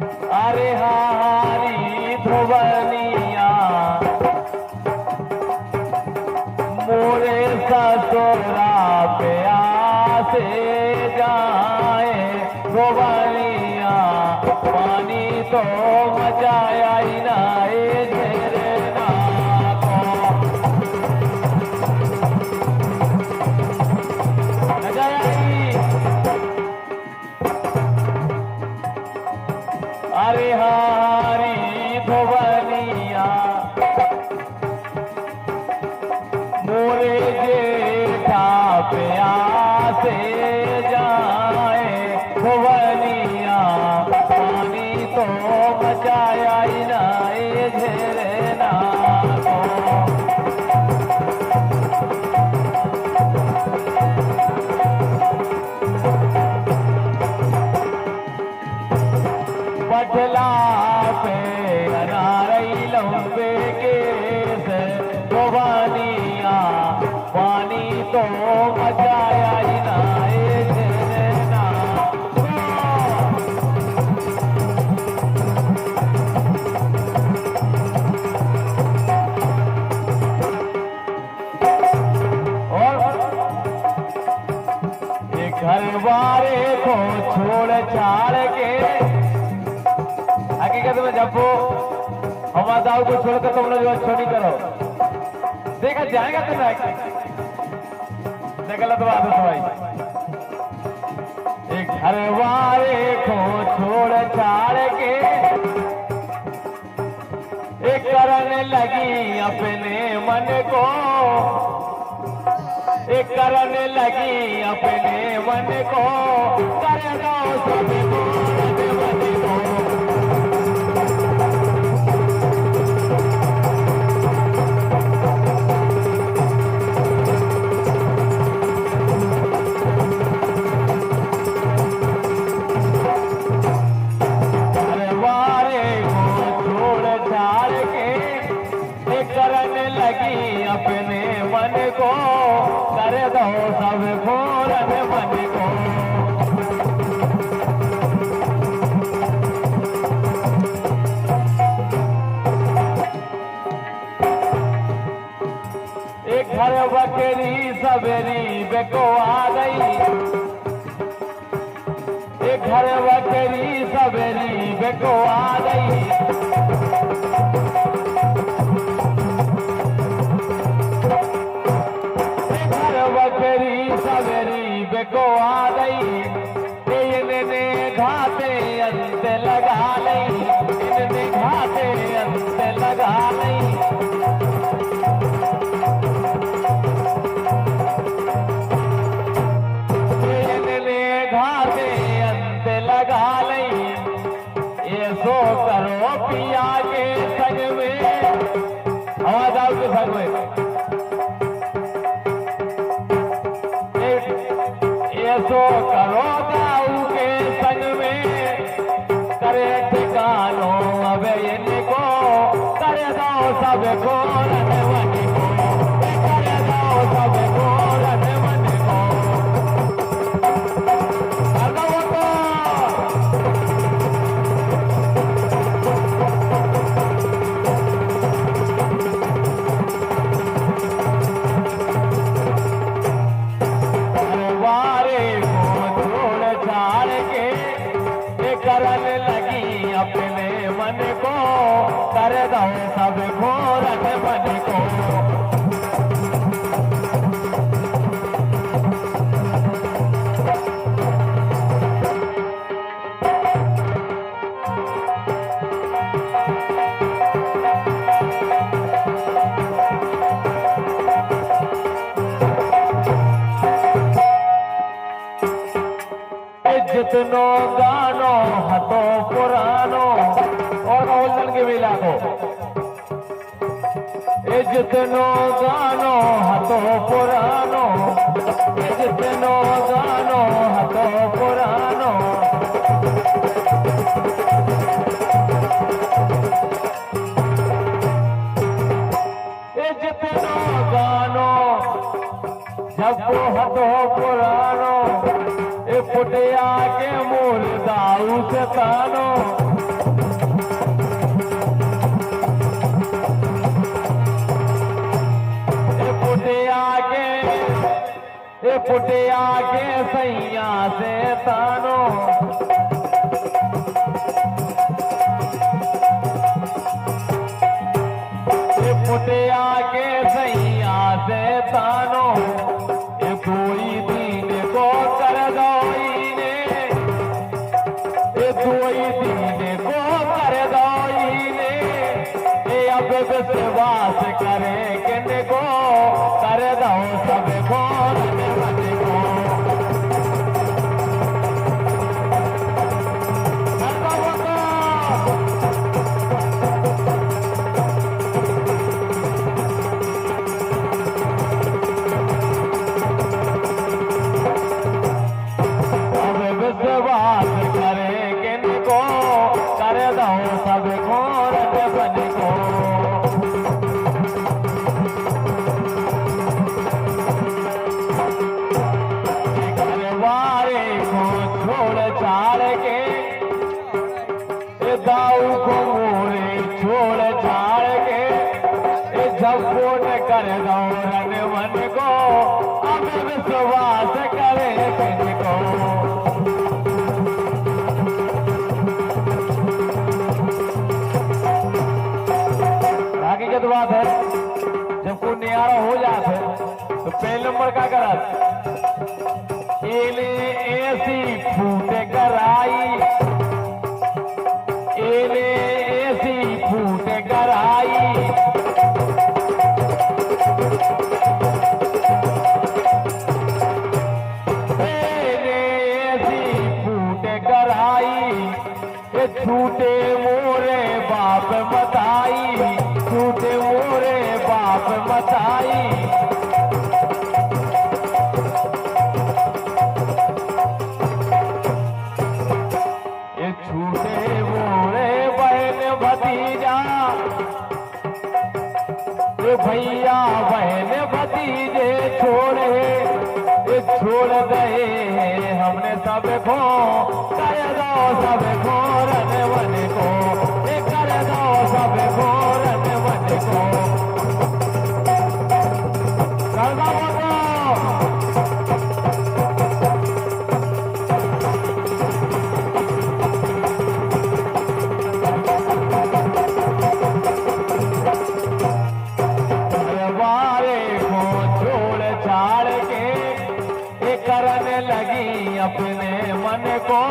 अरे हारी ध्रुवनिया मोरे ससुरा पे आसे जाए ध्रुवनिया पानी तो मचाया ही नाए झरना को मचाया ही। अरे हारी ध्रुवनिया मोरे जेठा पे आसे जाए ध्रुवनिया पानी तो मचाया ही नाए झरना को पटला पे अनारई लंबे केस ध्रुवनिया पानी तो मचाया ही नाए झरना और ये घर वाले को छोड़ छाड़ के हकीकत में जब वो हवा दाव को छोड़कर तुम लोग अच्छा नहीं करो देखा जाएगा तुम्हें गलत बात है भाई। एक घर वाले को छोड़ छाड़ के एक करने लगी अपने मन को एक करने लगी अपने मन को कर दो सबको मन को करने लगी अपने मन को कर दो सब घोरन मन को एक घर बकरी सवेरी बेको आ गई एक घर बकरी सवेरी बेको आ गई सवेरी बेको आ गई इनने घाटे अंत लगा लई इनने घाटे अंत लगा लई इनने घाटे अंत लगा लई ये सो करो पिया के संग में आवाज आओ के संग में सो करो दाऊ के संग में करे ठिकानो अब इनको कर दो सब घोरन मन को कर दो सब घोरन मन को कर दो को करने लगी अपने मन को कर दो सब घोरन मन को जितनो गानो हतो पुरानो और ओलन के मिला को जितनो गानो हतो पुरानो जितनो गानो हतो पुरानो जितनो गानो जब हतो पुरानो फुटिया के मूल दाऊ से तानो करे किन को कर दो सब को मन को विश्वास करे किन को कर दो सब घोर बन को घरवारे को छोड़ छाड़ के दाऊ को मोरे छोड़ छाड़ के झपोट कर दो रन मन को अब विश्वास करे किन को हकीकत बात है जब कोई नियारा हो जाता है तो पहले नंबर का करत एले ऐसी फूटे कराई एले ऐसी फूटे कराई एले ऐसी फूटे कराई ये छूटे मोरे बाप बताई छूटे मोरे बाप बताई ये छूटे मोरे बहन भतीजा ये भैया बहन भतीजे छोड़े ये छोड़ गए हमने सब को कर दो सब को रन वन को ये कर दो सब को रन वन को कर दो घरवारे को छोड़ छाड़ के ये करने लगी अपने मन को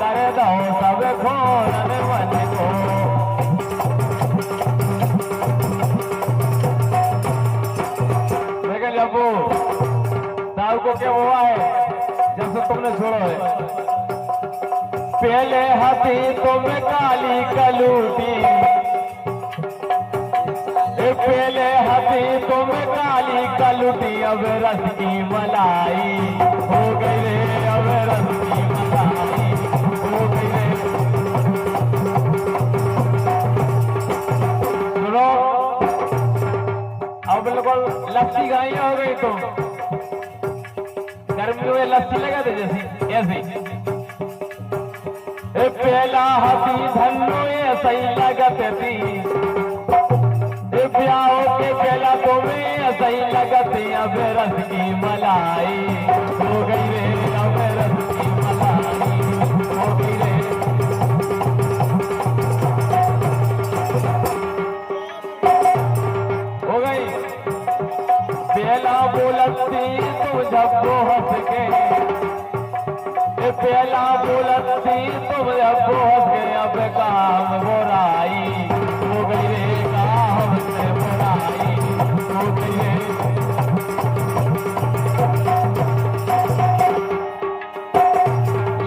कर दो सब घोरन मन को लेकिन जब वो दाऊ को क्या हुआ है जब से तुमने छोड़ो है पहले हाथी तुम काली कलूटी पहले हाथी तुम काली कलूटी अब रस की मलाई हो गई रे अब रस की मलाई हो गई रे सुनो अब बिल्कुल लस्सी गाई हो गई तुम गर्मियों में लस्सी लगा दे जैसी ऐसी पहला हाथी धन्नो ये सही लगत थी ब्याह के पहला तुम्हें सही लगती अब रस की मलाई हो गई रे अब रस की मलाई हो गई रे हो गई पहला बोलती तुम जब हंस के पहला बोलती तुम जब हंस के अब काम बुराई हो गई रे काम से बुराई हो गई रे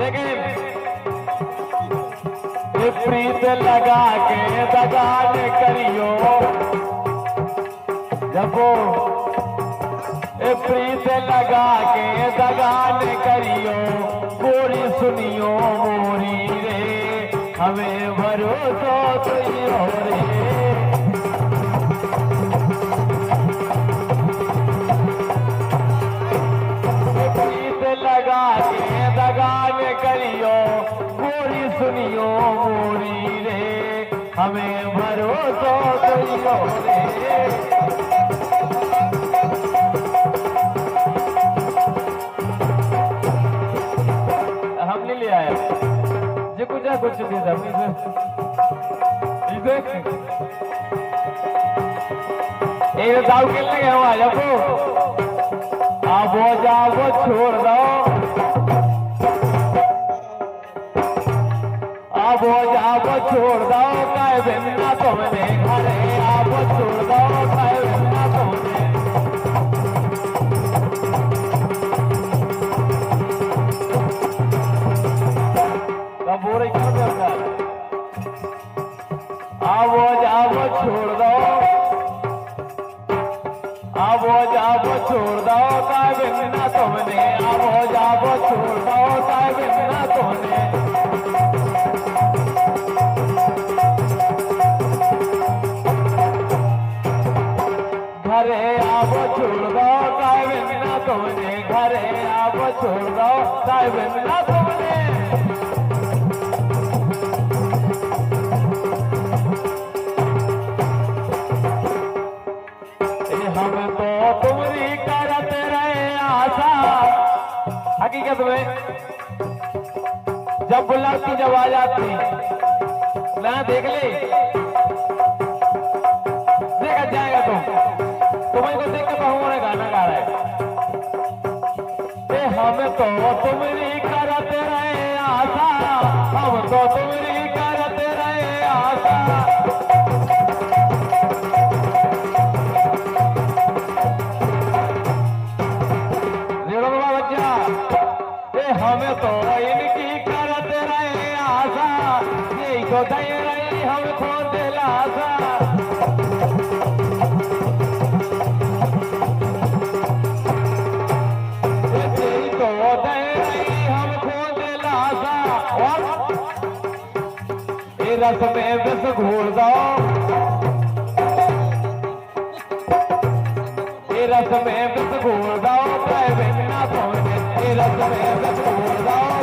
लेकिन प्रीत लगा के दगान करियो जब प्रीत लगा के दगान करियो गोरी सुनियो मोरी रे हमें भरोसा तो हो रे प्रीत लगा के दगान करियो गोरी सुनियो मोरी रे हमें भरोसा तो हो रे ले आया जे कुछ दे दे इसे ये दाऊ खेलने गए हो आ जाओ अब वो जाओ छोड़ दो आबो जाबो छोड़ दो काय बिना तुमने घरे आबो छोड़ दो काय बिना तुमने कबूरे कर दो आबो जाबो छोड़ दो आबो जाबो छोड़ दो काय बिना तुमने आबो जाबो छोड़ दो काय बिना तुमने घरे आबो छोड़ दो काय बिना तुमने घरे आबो छोड़ दो काय बिना तुमने हम तो तुम्हारी करते रहे आशा हकीकत में जब लड़की जब आ जाती ना देख ले देखा जाएगा तुम्हें को देख के बहु गाना गा रहा है हम तो तुम्हारी करते रहे आशा हम तो तुम्हारी करते रहे आशा हमें तो इनकी करते रहे आशा यही तो दे रही हमको दिलासा यही तो दे रही हमको दिलासा और ये रस में बस घोल दो ये रस में बस घोल दो बिना तुमने रस में बस घोल दो